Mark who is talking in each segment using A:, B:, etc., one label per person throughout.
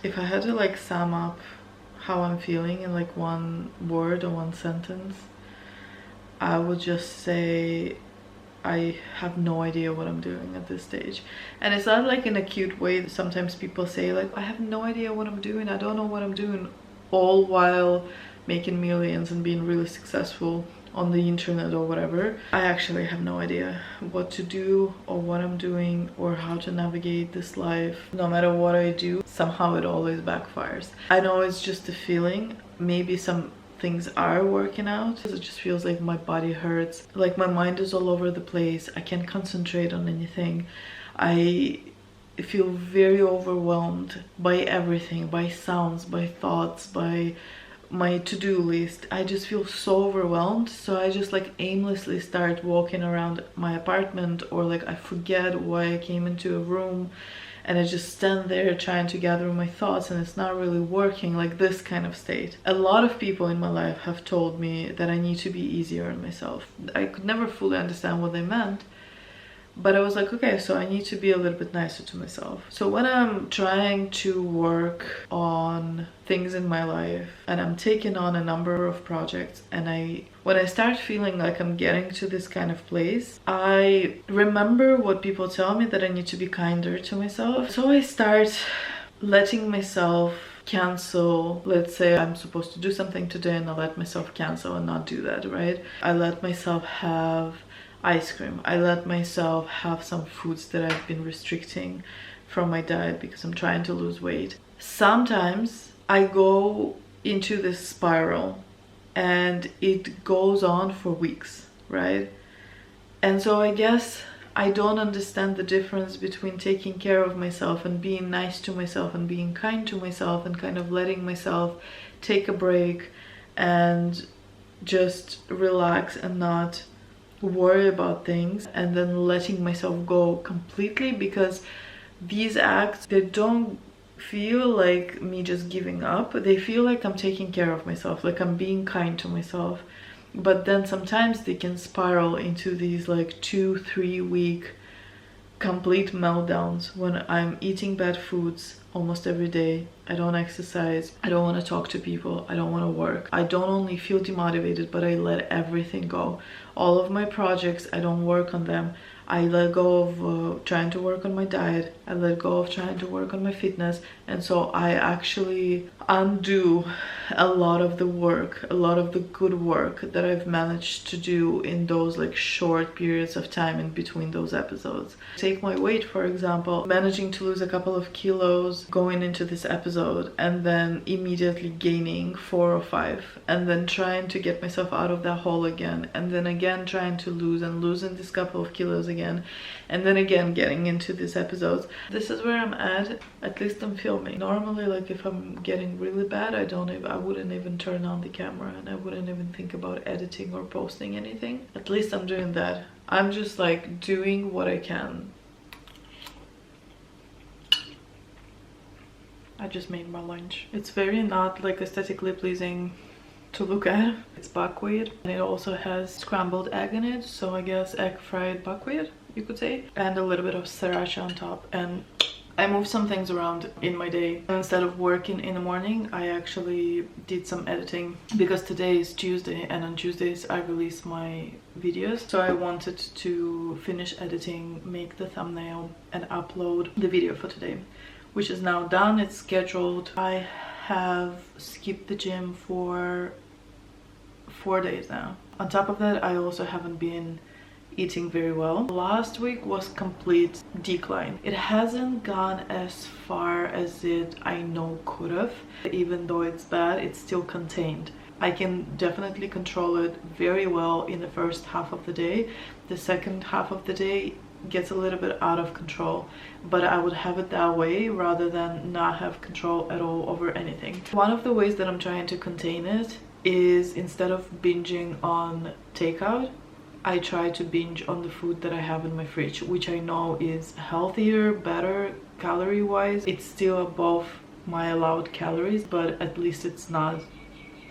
A: If I had to like sum up how I'm feeling in like one word or one sentence, I would just say I have no idea what I'm doing at this stage. And it's not like in a cute way. Sometimes people say like, I have no idea what I'm doing, I don't know what I'm doing, all while making millions and being really successful on the internet or whatever. I actually have no idea what to do or what I'm doing or how to navigate this life. No matter what I do, somehow it always backfires. I know it's just a feeling. Maybe some things are working out. It just feels like my body hurts, like my mind is all over the place. I can't concentrate on anything. I feel very overwhelmed by everything, by sounds, by thoughts, by my to-do list. I just feel so overwhelmed, so I just like aimlessly start walking around my apartment, or like I forget why I came into a room and I just stand there trying to gather my thoughts, and it's not really working. Like this kind of state. A lot of people in my life have told me that I need to be easier on myself. I could never fully understand what they meant, but I was like, okay, so I need to be a little bit nicer to myself. So when I'm trying to work on things in my life and I'm taking on a number of projects, and when I start feeling like I'm getting to this kind of place, I remember what people tell me, that I need to be kinder to myself. So I start letting myself cancel. Let's say I'm supposed to do something today and I let myself cancel and not do that, right? I let myself have ice cream. I let myself have some foods that I've been restricting from my diet because I'm trying to lose weight. Sometimes I go into this spiral and it goes on for weeks, right? And so I guess I don't understand the difference between taking care of myself and being nice to myself and being kind to myself and kind of letting myself take a break and just relax and not worry about things, and then letting myself go completely, because these acts, they don't feel like me just giving up. They feel like I'm taking care of myself, like I'm being kind to myself. But then sometimes they can spiral into these like 2-3 week complete meltdowns when I'm eating bad foods almost every day. I don't exercise, I don't want to talk to people, I don't want to work. I don't only feel demotivated, but I let everything go. All of my projects, I don't work on them. I let go of trying to work on my diet. I let go of trying to work on my fitness. And so I actually undo a lot of the work, a lot of the good work that I've managed to do in those like short periods of time in between those episodes. Take my weight, for example, managing to lose a couple of kilos going into this episode, and then immediately gaining 4 or 5, and then trying to get myself out of that hole again, and then again trying to lose and losing this couple of kilos again, and then again getting into these episodes. This is where I'm at least I'm filming. Normally, like if I'm getting really bad, I wouldn't even turn on the camera and I wouldn't even think about editing or posting anything. At least I'm doing that. I'm just like doing what I can. I just made my lunch. It's very not like aesthetically pleasing to look at. It's buckwheat, and it also has scrambled egg in it, so I guess egg fried buckwheat, you could say, and a little bit of sriracha on top. And I moved some things around in my day. Instead of working in the morning, I actually did some editing, because today is Tuesday and on Tuesdays I release my videos. So I wanted to finish editing, make the thumbnail and upload the video for today, which is now done. It's scheduled. I have skipped the gym for 4 days now. On top of that, I also haven't been eating very well. Last week was complete decline. It hasn't gone as far as it I know could have. Even though it's bad, it's still contained. I can definitely control it very well in the first half of the day. The second half of the day gets a little bit out of control, but I would have it that way rather than not have control at all over anything. One of the ways that I'm trying to contain it is, instead of binging on takeout, I try to binge on the food that I have in my fridge, which I know is healthier, better calorie wise. It's still above my allowed calories, but at least it's not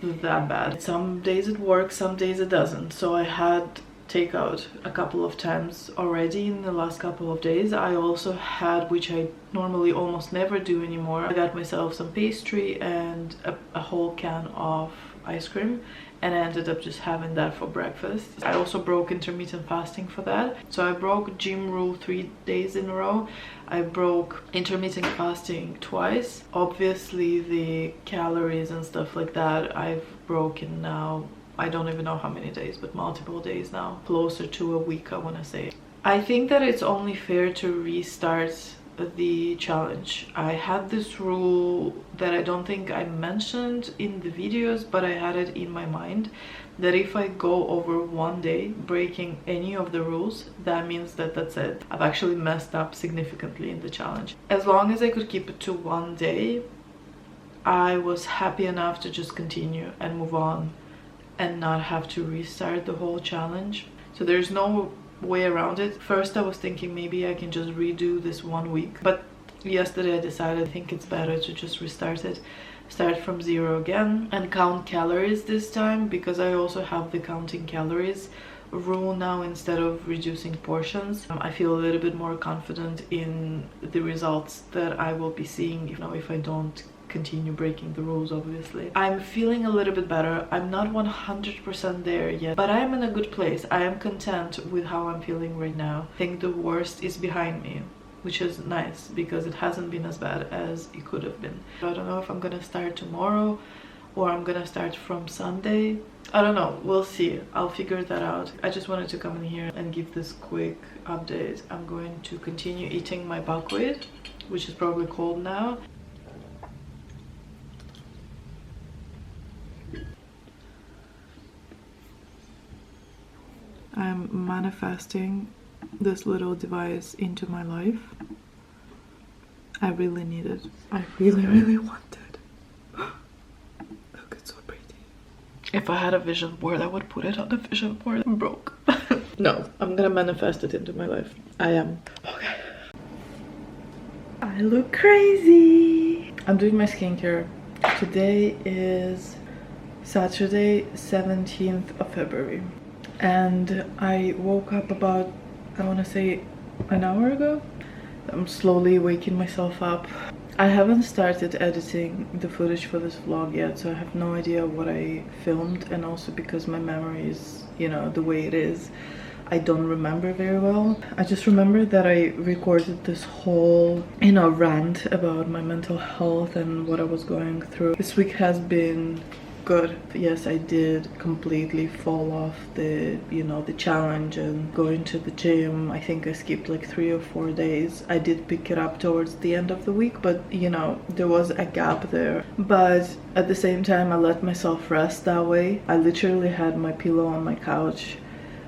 A: that bad. Some days it works, some days it doesn't. So I had takeout a couple of times already in the last couple of days. I also had, which I normally almost never do anymore, I got myself some pastry and a whole can of ice cream, and I ended up just having that for breakfast. I also broke intermittent fasting for that. So I broke gym rule 3 days in a row. I broke intermittent fasting twice. Obviously the calories and stuff like that I've broken now, I don't even know how many days, but multiple days now, closer to a week, I want to say. I think that it's only fair to restart the challenge. I had this rule that I don't think I mentioned in the videos, but I had it in my mind that if I go over 1 day breaking any of the rules, that means that that's it. I've actually messed up significantly in the challenge. As long as I could keep it to 1 day, I was happy enough to just continue and move on and not have to restart the whole challenge. So there's no way around it. First I was thinking maybe I can just redo this 1 week, but yesterday I decided I think it's better to just restart it, start from 0 again, and count calories this time, because I also have the counting calories rule now instead of reducing portions. I feel a little bit more confident in the results that I will be seeing if I don't continue breaking the rules. Obviously I'm feeling a little bit better. I'm not 100% there yet, but I am in a good place. I am content with how I'm feeling right now. I think the worst is behind me, which is nice because it hasn't been as bad as it could have been. I don't know if I'm gonna start tomorrow or I'm gonna start from Sunday. I don't know, we'll see. I'll figure that out. I just wanted to come in here and give this quick update. I'm going to continue eating my buckwheat, which is probably cold now. I'm manifesting this little device into my life. I really need it. I really want it. Look, it's so pretty. If I had a vision board, I would put it on the vision board. I'm broke. No, I'm gonna manifest it into my life. I am. Okay. I look crazy. I'm doing my skincare. Today is Saturday, 17th of February. And I woke up about, I want to say, an hour ago. I'm slowly waking myself up. I haven't started editing the footage for this vlog yet, so I have no idea what I filmed, and also because my memory is, the way it is, I don't remember very well. I just remember that I recorded this whole, rant about my mental health and what I was going through. This week has been good. Yes, I did completely fall off the challenge and going to the gym. I think I skipped like 3 or 4 days. I did pick it up towards the end of the week, but there was a gap there. But at the same time, I let myself rest that way. I literally had my pillow on my couch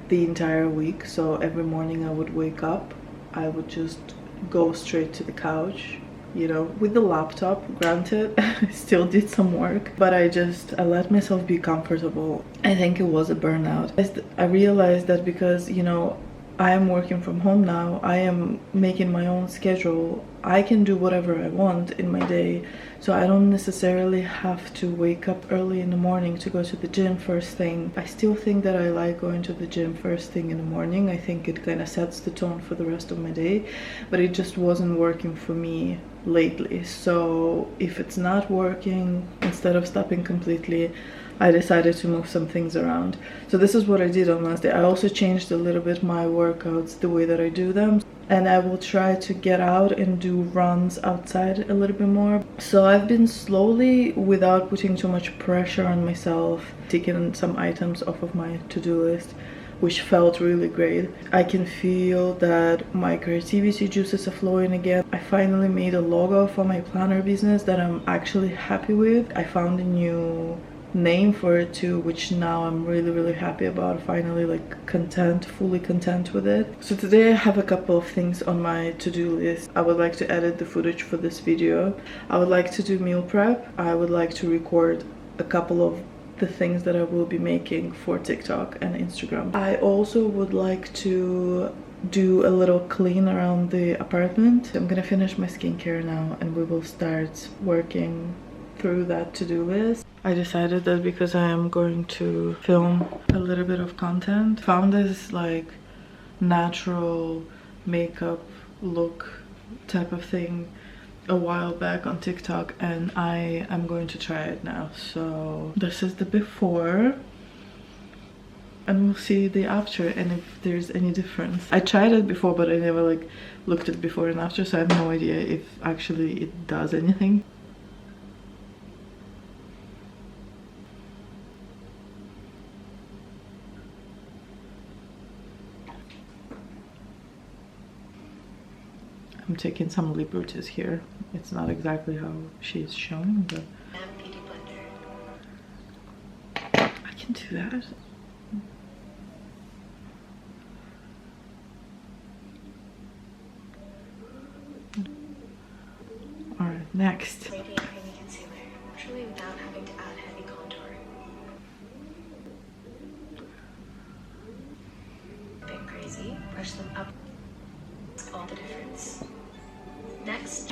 A: the entire week, so every morning I would wake up, I would just go straight to the couch, with the laptop. Granted, I still did some work, but I let myself be comfortable. I think it was a burnout. I realized that because I am working from home now, I am making my own schedule, I can do whatever I want in my day, so I don't necessarily have to wake up early in the morning to go to the gym first thing. I still think that I like going to the gym first thing in the morning. I think it kind of sets the tone for the rest of my day, but it just wasn't working for me lately. So if it's not working, instead of stopping completely, I decided to move some things around. So this is what I did on Wednesday. I also changed a little bit my workouts, the way that I do them, and I will try to get out and do runs outside a little bit more. So I've been slowly, without putting too much pressure on myself, taking some items off of my to-do list, which felt really great. I can feel that my creativity juices are flowing again. I finally made a logo for my planner business that I'm actually happy with. I found a new name for it too, which now I'm really happy about. Finally, fully content with it. So today I have a couple of things on my to-do list. I would like to edit the footage for this video. I would like to do meal prep. I would like to record a couple of the things that I will be making for TikTok and Instagram. I also would like to do a little clean around the apartment. I'm gonna finish my skincare now and we will start working through that to-do list. I decided that because I am going to film a little bit of content, found this like natural makeup look type of thing a while back on TikTok, and I am going to try it now. So this is the before, and we'll see the after and if there's any difference. I tried it before, but I never like looked at before and after, so I have no idea if actually it does anything. I'm taking some liberties here. It's not exactly how she's showing, but I can do that. Alright, next.
B: Radiant creamy concealer, truly without having to add heavy contour. Bit crazy, brush them up. All the difference. Next.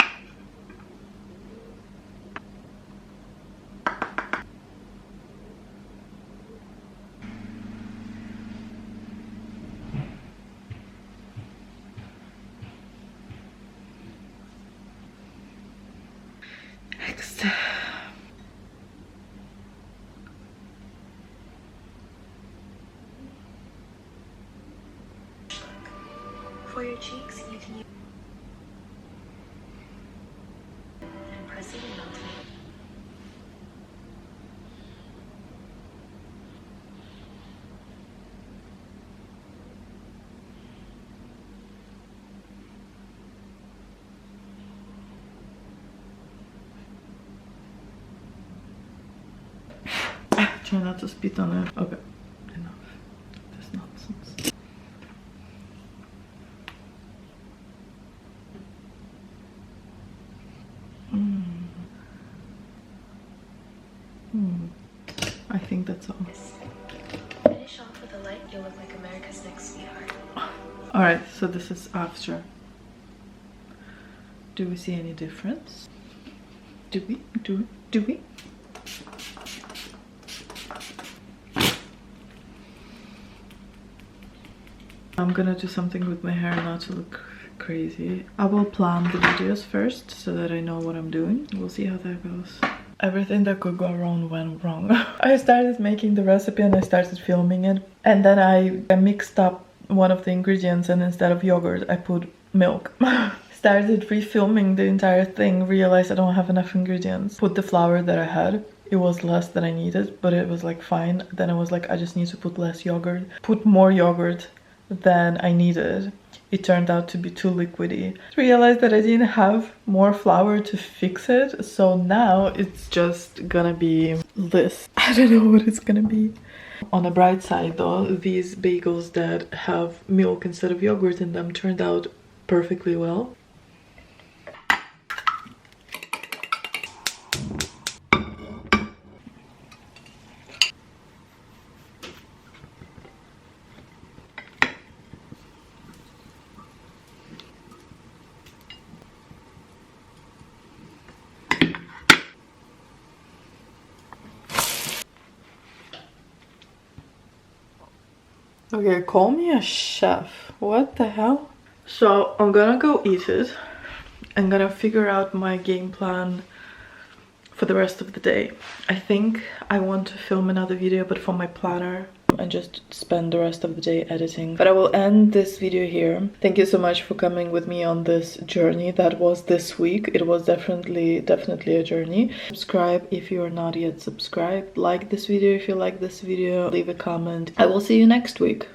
A: Next.
B: For your cheeks, you can use and press it and melt it.
A: Try not to spit on it. Okay, enough. This nonsense. I think that's all.
B: Finish off with a light, you'll look like America's Next Sweetheart.
A: Alright, so this is after. Do we see any difference? Do we? Do we? I'm gonna do something with my hair not to look crazy. I will plan the videos first so that I know what I'm doing. We'll see how that goes. Everything that could go wrong went wrong. I started making the recipe and I started filming it, and then I mixed up one of the ingredients, and instead of yogurt I put milk. Started refilming the entire thing, realized I don't have enough ingredients. Put the flour that I had. It was less than I needed, but it was like fine. Then I was like, I just need to put less yogurt. Put more yogurt than I needed. It turned out to be too liquidy. Realized that I didn't have more flour to fix it, so now it's just gonna be this. I don't know what it's gonna be. On the bright side though, these bagels that have milk instead of yogurt in them turned out perfectly well. Okay, call me a chef. What the hell? So I'm gonna go eat it. I'm gonna figure out my game plan for the rest of the day. I think I want to film another video, but from my planner, and just spend the rest of the day editing. But I will end this video here. Thank you so much for coming with me on this journey that was this week. It was definitely a journey. Subscribe if you are not yet subscribed. Like this video if you like this video. Leave a comment. I will see you next week.